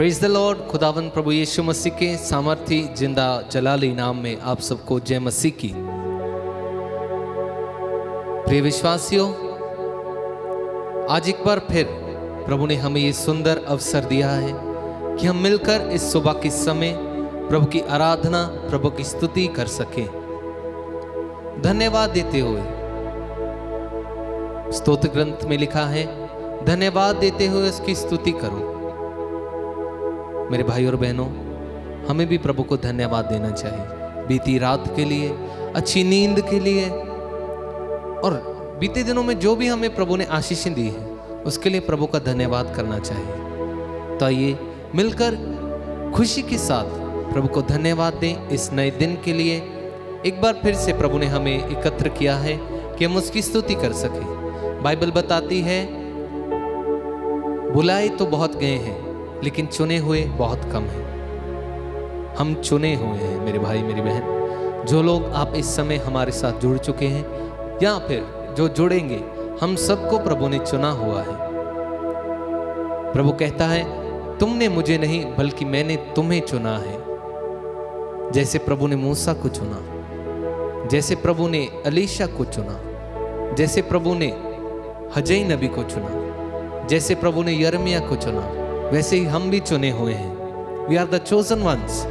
Praise the Lord. खुदावंद प्रभु यीशु मसीह के सामर्थी जिंदा जलाली नाम में आप सबको जय मसीह की। प्रिय विश्वासियों, आज एक बार फिर प्रभु ने हमें ये सुंदर अवसर दिया है कि हम मिलकर इस सुबह के समय प्रभु की आराधना, प्रभु की स्तुति कर सकें। धन्यवाद देते हुए, स्तोत्र ग्रंथ में लिखा है, धन्यवाद देते हुए उसकी स्तुति करो। मेरे भाई और बहनों, हमें भी प्रभु को धन्यवाद देना चाहिए बीती रात के लिए, अच्छी नींद के लिए, और बीते दिनों में जो भी हमें प्रभु ने आशीषें दी है उसके लिए प्रभु का धन्यवाद करना चाहिए। तो आइए मिलकर खुशी के साथ प्रभु को धन्यवाद दें इस नए दिन के लिए। एक बार फिर से प्रभु ने हमें एकत्र किया है कि हम उसकी स्तुति कर सकें। बाइबल बताती है, बुलाए तो बहुत गए हैं लेकिन चुने हुए बहुत कम हैं। हम चुने हुए हैं मेरे भाई मेरी बहन। जो लोग आप इस समय हमारे साथ जुड़ चुके हैं या फिर जो जुड़ेंगे, हम सबको प्रभु ने चुना हुआ है। प्रभु कहता है, तुमने मुझे नहीं बल्कि मैंने तुम्हें चुना है। जैसे प्रभु ने मूसा को चुना, जैसे प्रभु ने एलीशा को चुना, जैसे प्रभु ने हजई नबी को चुना, जैसे प्रभु ने यिर्मयाह को चुना, वैसे ही हम भी चुने हुए हैं। We are the chosen ones.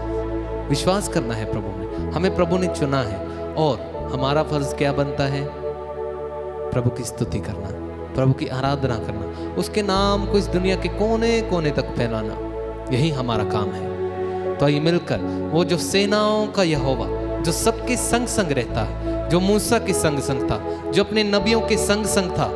विश्वास करना है प्रभु में, हमें प्रभु ने चुना है और हमारा फर्ज क्या बनता है? प्रभु की स्तुति करना, प्रभु की आराधना करना, उसके नाम को इस दुनिया के कोने कोने तक फैलाना, यही हमारा काम है। तो आइए मिलकर वो जो सेनाओं का यहोवा, जो सबके संग संग रहता है, जो मूसा के संग संग था, जो अपने नबियों के संग संग था,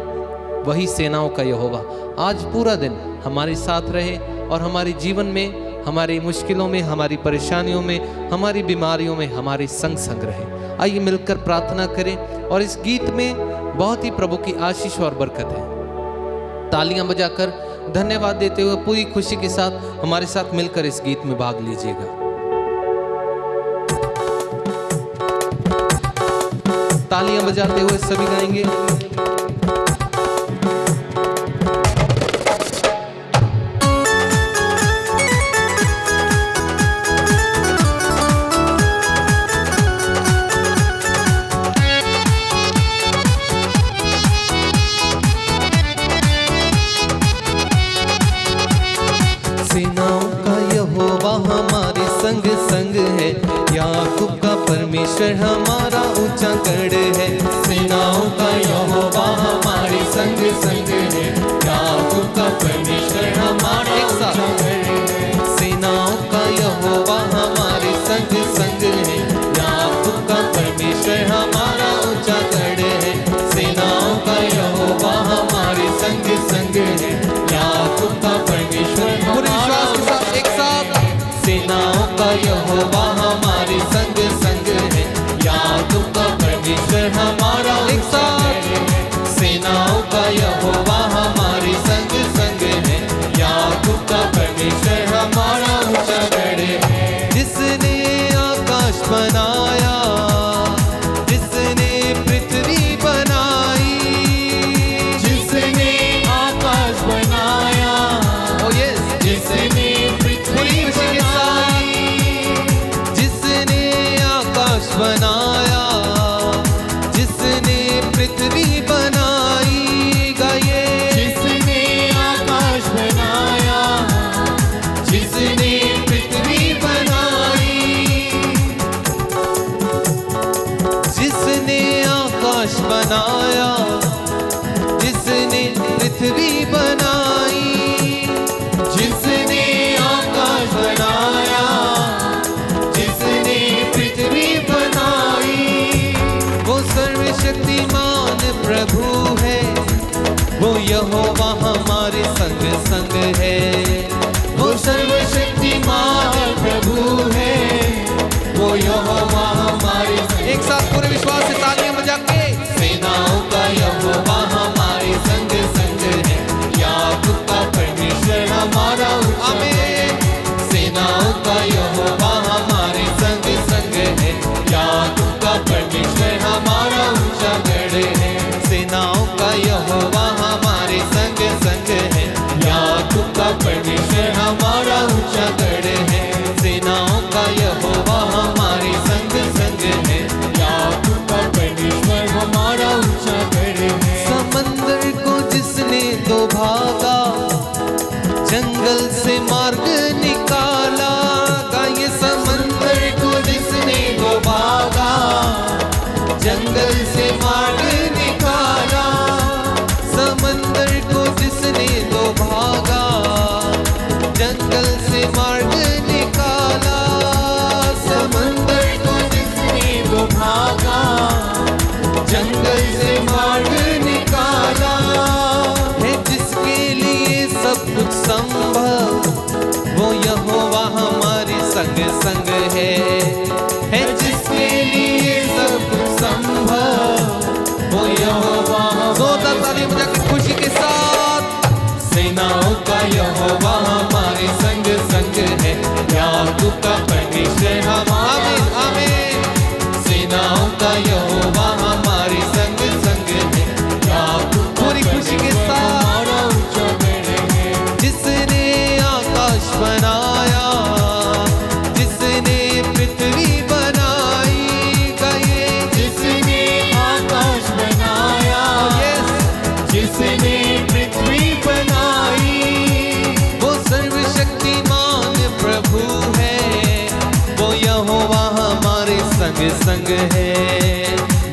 वही सेनाओं का यहोवा आज पूरा दिन हमारे साथ रहे और हमारे जीवन में, हमारी मुश्किलों में, हमारी परेशानियों में, हमारी बीमारियों में हमारे संग संग रहे। आइए मिलकर प्रार्थना करें और इस गीत में बहुत ही प्रभु की आशीष और बरकत है। तालियां बजाकर धन्यवाद देते हुए पूरी खुशी के साथ हमारे साथ मिलकर इस गीत में भाग लीजिएगा। तालियां बजाते हुए सभी गाएंगे। सेनाओं का यहोवा हमारे संग संग है, याकूब का परमेश्वर हमारा ऊंचा गढ़ है। सेनाओं का यहोवा हमारे संग संग है, याकूब का परमेश्वर हमारा ऊंचा गढ़ है। सेनाओं का यहोवा हमारे संग संग है, याकूब का परमेश्वर हमारा ऊंचा गढ़ है। सेनाओं का यहोवा हमारे संग संग है, याकूब का परमेश्वर सेनाओं का यहोवा हमारे संग संग है, याकूब का परमेश्वर हमारा ऊंचा गढ़ है। सेनाओं का यहोवा हमारे संग संग है, याकूब का परमेश्वर हमारा ऊंचा गढ़ है। जिसने आकाश बनाया, जिसने पृथ्वी बनाई, जिसने आकाश बनाया, ओ यस, जिसने बनाया, जिसने पृथ्वी बनाई गए, जिसने आकाश बनाया, जिसने पृथ्वी बनाई, जिसने आकाश बनाया, जिसने पृथ्वी बनाई, जिसने आकाश बनाया, जंगल से मार्ग निकाला, गाये समंदर को जिसने वो भागा, जंगल से मार्ग निकाला, समंदर को जिसने वो भागा, जंगल से मार्ग निकाला, समंदर को जिसने वो भागा, जंगल से मार्ग निकाला, है जिसके लिए सब कुछ संभव, वो यहोवा हमारे संग संग है जिसके लिए सब कुछ संभव, वो यहोवा। जोरदार ताली बजा के खुशी के साथ, सेनाओं का यहोवा हमारे संग संग है, याकूब का परमेश्वर हमारे। आमीन। सेनाओं का यहोवा हमारे संग संग है, याकूब पूरी खुशी के साथ, जिसने आकाश बनाया, जिसने पृथ्वी बनाई, गए जिसने आकाश बनाया, जिसने पृथ्वी बनाई, वो सर्वशक्तिमान प्रभु है, वो यहोवा हमारे संग संग है,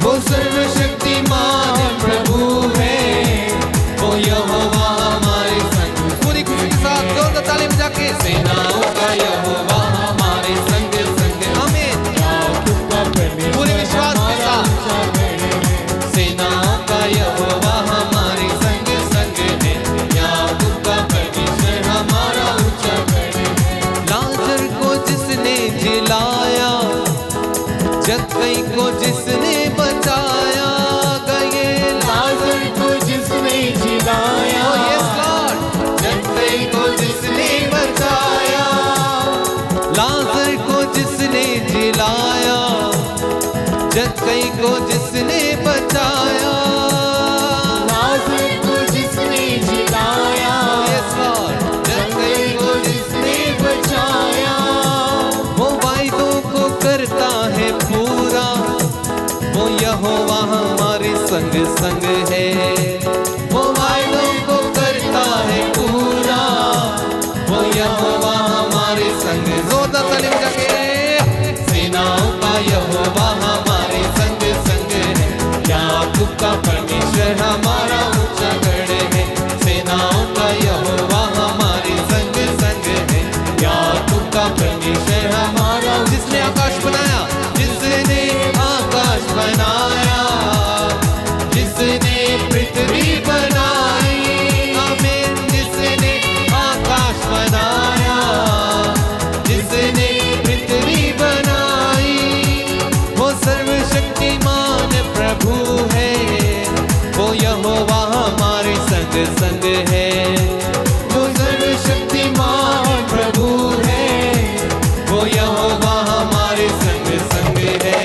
वो सर्वशक्तिमान प्रभु है, वो यहोवा हमारे संग। पूरी खुशी के साथ जोरदार ताली बजा के, सेनाओं का यहोवा हमारे संग संग। आमीन। पूरे विश्वास के साथ, सेनाओं का यहोवा हमारे संग संग है, याकूब का परमेश्वर हमारा ऊंचा गढ़ है। लाजर को जिसने जिलाया, जक्कई को जिसने बचाया, गए लाजर को जिसने जिलाया, जक्कई को जिसने बचाया, लाजर को जिसने जिलाया, जक्कई को जिसने बचाया, लाजर को जिसने जिलाया, जक्कई को जिसने बचाया, वो वायदों को करता है पूरा, वो यहोवा हमारे संग संग है, वो वायदों को करता है पूरा, वो यहोवा हमारे संग। जोरदार ताली बजा के, सेनाओं का यहोवा हमारे संग संग है, याकूब का परमेश्वर हमारा ऊंचा गढ़ है, सेनाओं का यहोवा हमारे संग संग है, याकूब का परमेश्वर हमारा। जिसने आकाश बनाया, जिसने आकाश बनाया, जिसने पृथ्वी बनाई, आमीन। जिसने आकाश बनाया, जिसने पृथ्वी बनाई, वो सर्वशक्तिमान प्रभु है, वो यहोवा हमारे संग संग है, वो सर्वशक्तिमान प्रभु है, वो यहोवा हमारे संग संग है।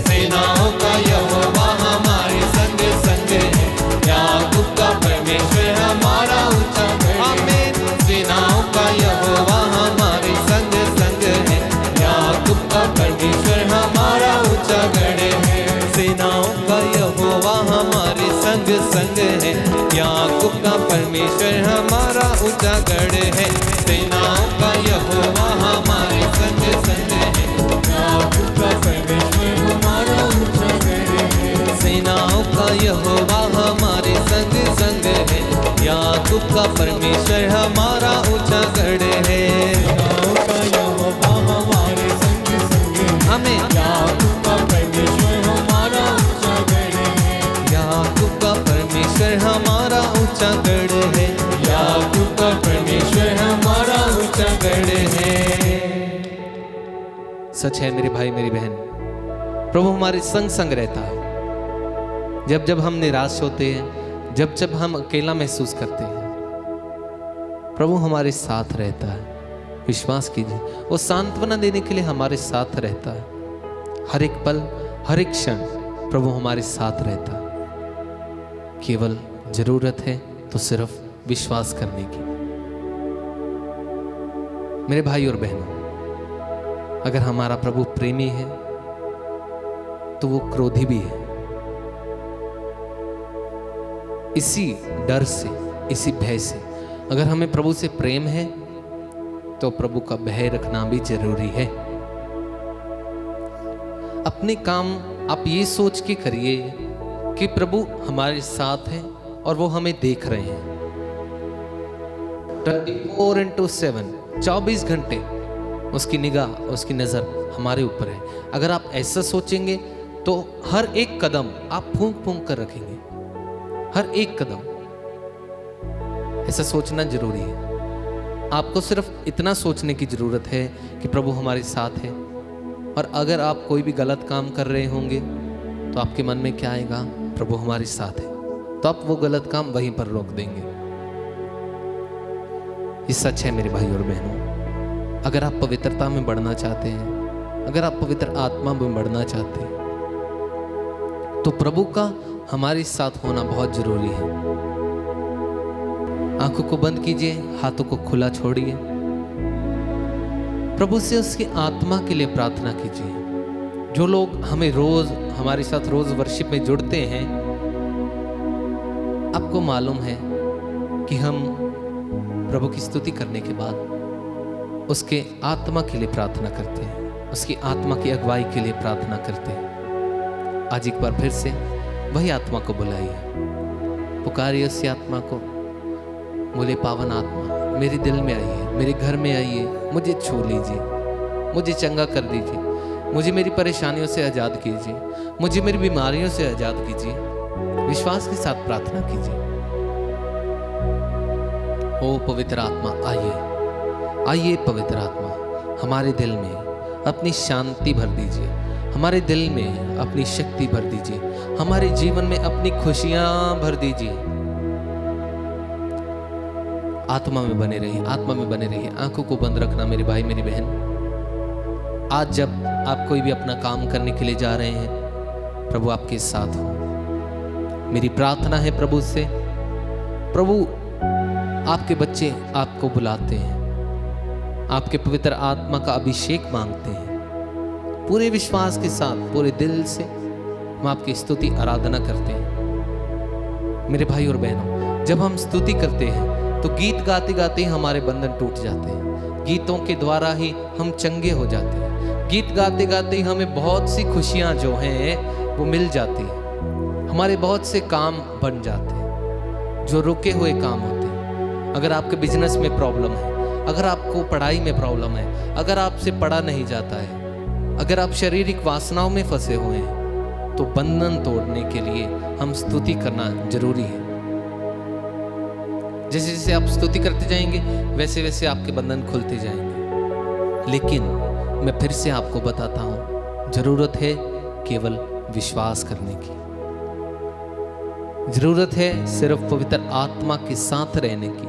सेनाओं का यहोवा हमारे संग संग है, याकूब का परमेश्वर हमारा ऊंचा गढ़। आमीन। सेनाओं का यहोवा हमारे संग संग है, याकूब का परमेश्वर हमारा ऊंचा गढ़ है। सेनाओं का यहोवा हमारे संग संग है, याकूब का परमेश्वर हमारा ऊंचा गढ़ है। सेनाओं का यहोवा हमारे संग संग है, याकूब का परमेश्वर हमारा ऊंचा गढ़ है। सेनाओं का यहोवा हमारे संग संग है, याकूब का परमेश्वर हमारा ऊंचा गढ़ है। सेनाओं का यहोवा हमारे संग संग है, हमें याकूब का परमेश्वर हमारा ऊंचा गढ़ है, याकूब का परमेश्वर हमारा ऊंचा गढ़ है, याकूब का परमेश्वर हमारा ऊंचा गढ़ है। सच है मेरे भाई मेरी बहन, प्रभु हमारे संग संग रहता है। जब जब हम निराश होते हैं, जब जब हम अकेला महसूस करते हैं, प्रभु हमारे साथ रहता है। विश्वास कीजिए, वो सांत्वना देने के लिए हमारे साथ रहता है। हर एक पल, हर एक क्षण प्रभु हमारे साथ रहता है। केवल जरूरत है तो सिर्फ विश्वास करने की। मेरे भाई और बहनों, अगर हमारा प्रभु प्रेमी है तो वो क्रोधी भी है। इसी डर से, इसी भय से अगर हमें प्रभु से प्रेम है तो प्रभु का भय रखना भी जरूरी है। अपने काम आप ये सोच के करिए कि प्रभु हमारे साथ है और वो हमें देख रहे हैं। 24/7 24 घंटे उसकी निगाह, उसकी नज़र हमारे ऊपर है। अगर आप ऐसा सोचेंगे तो हर एक कदम आप फूंक फूंक कर रखेंगे, हर एक कदम। ऐसा सोचना जरूरी है। आपको सिर्फ इतना सोचने की जरूरत है कि प्रभु हमारे साथ है। और अगर आप कोई भी गलत काम कर रहे होंगे तो आपके मन में क्या आएगा? प्रभु हमारे साथ है, तो आप वो गलत काम वहीं पर रोक देंगे। ये सच है मेरे भाई और बहनों। अगर आप पवित्रता में बढ़ना चाहते हैं, अगर आप पवित्र आत्मा में बढ़ना चाहते हैं, तो प्रभु का हमारे साथ होना बहुत जरूरी है। आंखों को बंद कीजिए, हाथों को खुला छोड़िए, प्रभु से उसकी आत्मा के लिए प्रार्थना कीजिए। जो लोग हमारे साथ रोज वर्शिप में जुड़ते हैं, आपको मालूम है कि हम प्रभु की स्तुति करने के बाद उसके आत्मा के लिए प्रार्थना करते हैं, उसकी आत्मा की अगुवाई के लिए प्रार्थना करते हैं। आज एक बार फिर से वही आत्मा को बुलाइए, पुकारिए उसी आत्मा को। बोले, पावन आत्मा मेरे दिल में आइए, मेरे घर में आइए, मुझे छू लीजिए, मुझे चंगा कर दीजिए, मुझे मेरी परेशानियों से आज़ाद कीजिए, मुझे मेरी बीमारियों से आज़ाद कीजिए। विश्वास के साथ प्रार्थना कीजिए। ओ पवित्र आत्मा आइए, आइए पवित्र आत्मा, हमारे दिल में अपनी शांति भर दीजिए, हमारे दिल में अपनी शक्ति भर दीजिए, हमारे जीवन में अपनी खुशियां भर दीजिए। आत्मा में बने रहिए, आत्मा में बने रहिए। आंखों को बंद रखना मेरे भाई मेरी बहन। आज जब आप कोई भी अपना काम करने के लिए जा रहे हैं, प्रभु आपके साथ हो। मेरी प्रार्थना है प्रभु से, प्रभु आपके बच्चे आपको बुलाते हैं, आपके पवित्र आत्मा का अभिषेक मांगते हैं। पूरे विश्वास के साथ, पूरे दिल से हम आपकी स्तुति आराधना करते हैं। मेरे भाई और बहनों, जब हम स्तुति करते हैं तो गीत गाते गाते ही हमारे बंधन टूट जाते हैं। गीतों के द्वारा ही हम चंगे हो जाते हैं। गीत गाते गाते ही हमें बहुत सी खुशियां जो हैं वो मिल जाती हैं। हमारे बहुत से काम बन जाते हैं जो रुके हुए काम होते हैं। अगर आपके बिजनेस में प्रॉब्लम है, अगर आपको पढ़ाई में प्रॉब्लम है, अगर आपसे पढ़ा नहीं जाता है, अगर आप शारीरिक वासनाओं में फंसे हुए हैं, तो बंधन तोड़ने के लिए हम स्तुति करना जरूरी है। जैसे जैसे आप स्तुति करते जाएंगे वैसे वैसे आपके बंधन खुलते जाएंगे। लेकिन मैं फिर से आपको बताता हूं, जरूरत है केवल विश्वास करने की, जरूरत है सिर्फ पवित्र आत्मा के साथ रहने की,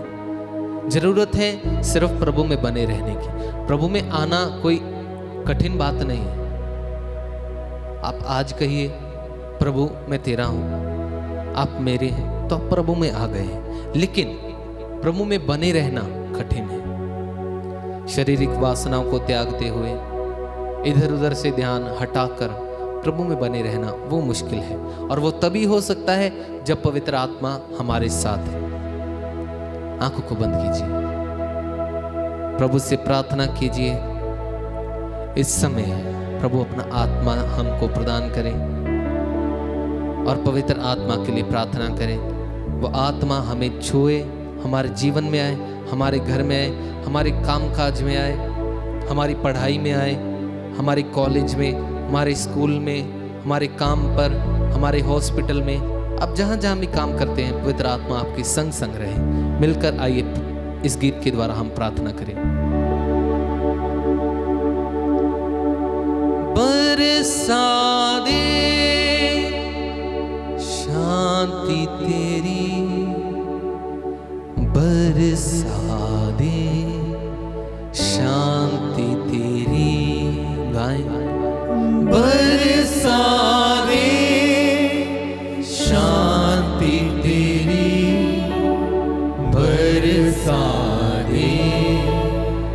जरूरत है सिर्फ प्रभु में बने रहने की। प्रभु में आना कोई कठिन बात नहीं है। आप आज कहिए, प्रभु मैं तेरा हूं, आप मेरे हैं, तो आप प्रभु में आ गए हैं। लेकिन प्रभु में बने रहना कठिन है। शारीरिक वासनाओं को त्यागते हुए, इधर उधर से ध्यान हटाकर प्रभु में बने रहना वो मुश्किल है। और वो तभी हो सकता है जब पवित्र आत्मा हमारे साथ है। आंखों को बंद कीजिए, प्रभु से प्रार्थना कीजिए। इस समय प्रभु अपना आत्मा हमको प्रदान करें और पवित्र आत्मा के लिए प्रार्थना करें। वो आत्मा हमें छुए, हमारे जीवन में आए, हमारे घर में आए, हमारे कामकाज में आए, हमारी पढ़ाई में आए, हमारे कॉलेज में, हमारे स्कूल में, हमारे काम पर, हमारे हॉस्पिटल में। अब जहाँ जहाँ भी काम करते हैं, पवित्र आत्मा आपके संग संग रहे। मिलकर आइए इस गीत के द्वारा हम प्रार्थना करें। बरसा दे शांति तेरी, बरसा दे शांति तेरी। गाएं, बरसा दे शांति तेरी, बरसा दे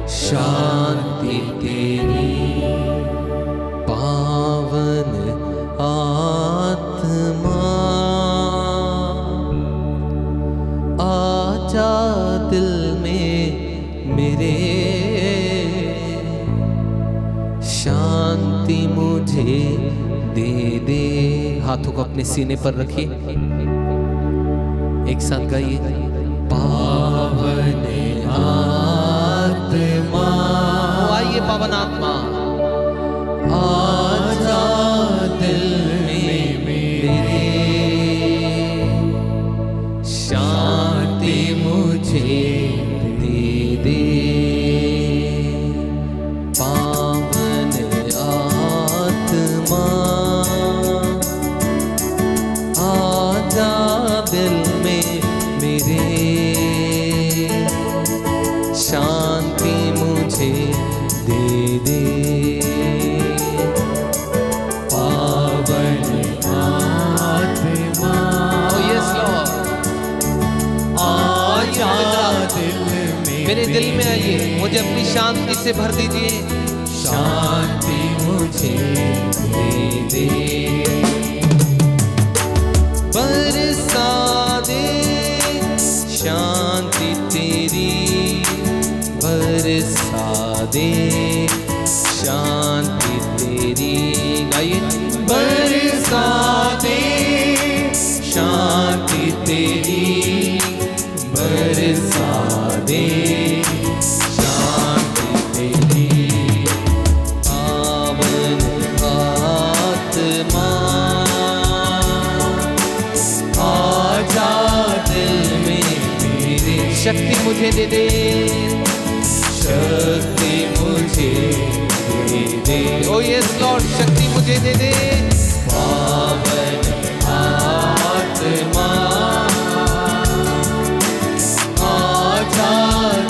शांति तेरी। पावन आत्मा आजा दिल मुझे दे दे। हाथों को अपने सीने पर रखिए, एक साथ गाइए। पावन आत्मा, आइए पावन आत्मा, आजा दिल में मेरे, शांति मुझे दे दे। पावन आत्मा, आजा दिल में मेरे, शांति मुझे दे दे। पावन आत्मा, यस लॉर्ड, आजा दिल में मेरे दिल में आइए, मुझे अपनी शांति से भर दीजिए। शांति मुझे दे दे। बरसा दे शांति तेरी, बरसा दे शांति तेरी। गाइए। बरसा दे शांति तेरी, बरसा दे शांति तेरी। पावन आत्मा, आजा दिल में मेरे, शक्ति मुझे दे दे, शक्ति मुझे दे दे। ओ यस लॉर्ड, शक्ति मुझे दे दे। पावन आत्मा, आजा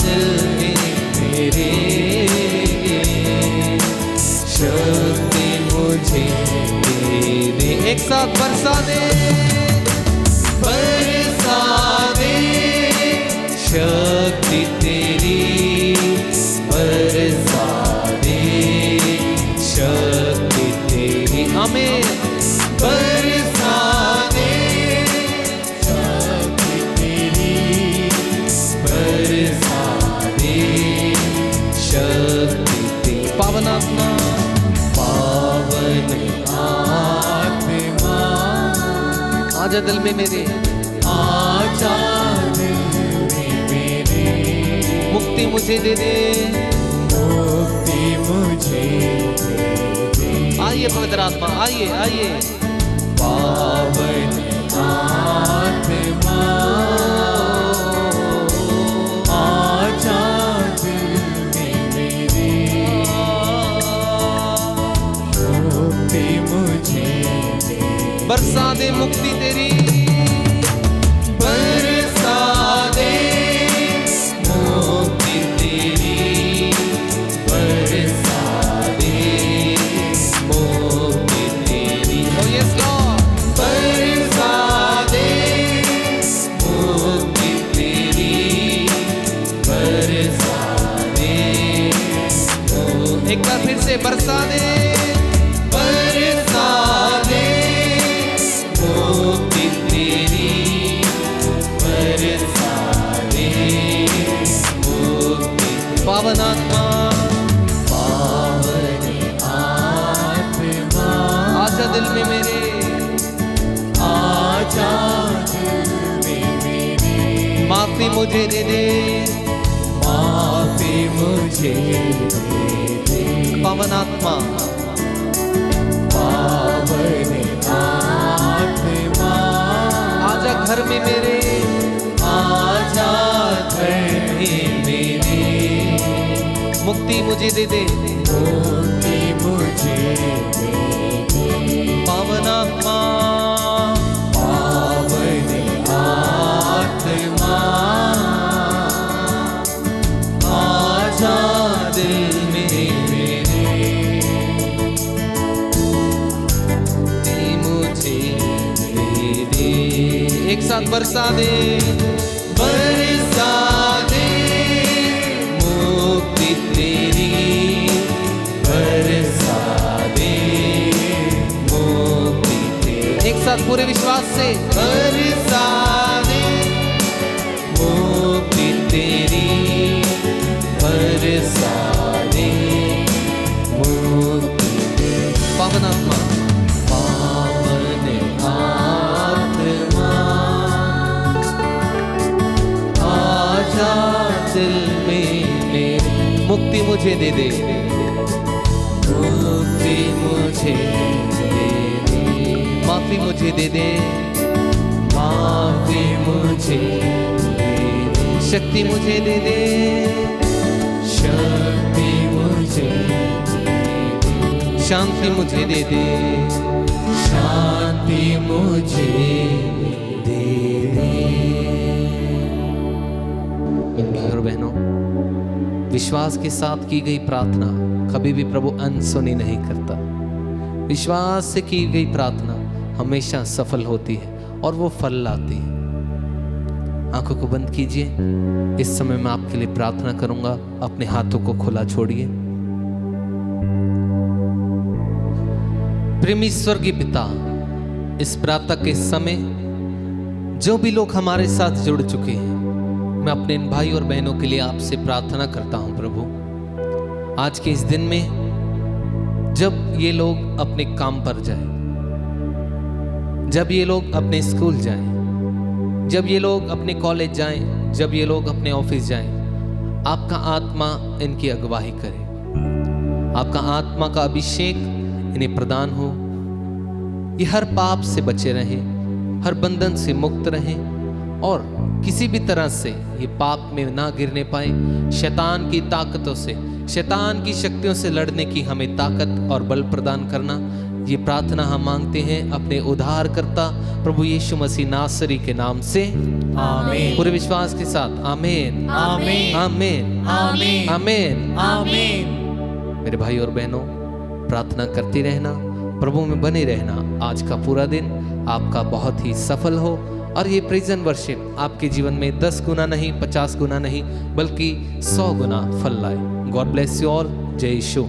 दिल में मेरे, शक्ति मुझे दे दे। एक साथ बरसा दे, बरसा दे शक्ति तेरी, बरसा दे शक्ति तेरी। आमीन। बरसा दे शक्ति तेरी, बरसा दे शक्ति तेरी। पावन आत्मा, पावन आत्मा, आजा दिल में मेरे, आजा दिल में मेरे, मुक्ति मुझे दे दे। मुक्ति मुझे दे दे। आइए पवित्र आत्मा, आइए आइए। पावन आत्मा, आजा दिल में मेरे, मुक्ति मुझे दे। बरसा दे मुक्ति तेरी, बरसा दे मुक्ति तेरी, बरसा दे मुक्ति तेरी। ओ यस लॉर्ड, बरसा दे मुक्ति तेरी, बरसा दे मुक्ति। एक बार फिर से बरसा दे, बरसा दे मुक्ति तेरी, बरसा दे मुक्ति। पावन आत्मा, पावन आत्मा, आजा दिल में मेरे, आजा दिल में मेरे, माफी मुझे दे दे। माफी मुझे दे दे। पावन आत्मा, पावन आत्मा, आजा घर में मेरे, आजा घर में मेरे, मुक्ति मुझे दे दे। मुक्ति मुझे दे दे। पावन आत्मा, पावन आत्मा, आजा दिल में मेरे, मुझे दे दे। एक साथ बरसा दे, बरसा दे मुक्ति तेरी, बरसा दे मुक्ति तेरी। एक साथ पूरे विश्वास से, बरसा दे मुक्ति तेरी, बरसा दे मुक्ति तेरी। पावन मुक्ति मुझे दे दे, मुक्ति मुझे दे दे, माफी मुझे दे दे, माफी मुझे दे दे, शक्ति मुझे दे दे, शक्ति मुझे दे दे, शांति मुझे दे दे, शांति मुझे दे दे। और बहनों, विश्वास के साथ की गई प्रार्थना कभी भी प्रभु अनसुनी नहीं करता। विश्वास से की गई प्रार्थना हमेशा सफल होती है और वो फल लाती है। आंखों को बंद कीजिए। इस समय मैं आपके लिए प्रार्थना करूंगा। अपने हाथों को खुला छोड़िए। प्रेमी स्वर्गीय पिता, इस प्रार्थना के समय जो भी लोग हमारे साथ जुड़ चुके हैं, मैं अपने इन भाई और बहनों के लिए आपसे प्रार्थना करता हूं प्रभु। आज के इस दिन में जब ये लोग अपने काम पर जाएं, जब ये लोग अपने स्कूल जाएं, जब ये लोग अपने कॉलेज जाएं, जब ये लोग अपने ऑफिस जाएं, आपका आत्मा इनकी अगुवाई करे। आपका आत्मा का अभिषेक इन्हें प्रदान हो। ये हर पाप से बचे रहें, हर बंधन से मुक्त रहें और किसी भी तरह से ये पाप में ना गिरने पाए। शैतान की ताकतों से, शैतान की शक्तियों से लड़ने की हमें ताकत और बल प्रदान करना, ये प्रार्थना हम मांगते हैं अपने उद्धारकर्ता प्रभु यीशु मसीह नासरी के नाम से, आमीन। पूरे विश्वास के साथ आमीन, आमीन, आमीन, आमीन, आमीन, आमीन। मेरे भाई और बहनों, प्रार्थना करते रहना, प्रभु में बने रहना। आज का पूरा दिन आपका बहुत ही सफल हो और ये प्रेजेंट वर्शिप आपके जीवन में 10 गुना नहीं, 50 गुना नहीं, बल्कि 100 गुना फल लाए। God bless you all. जय यीशु।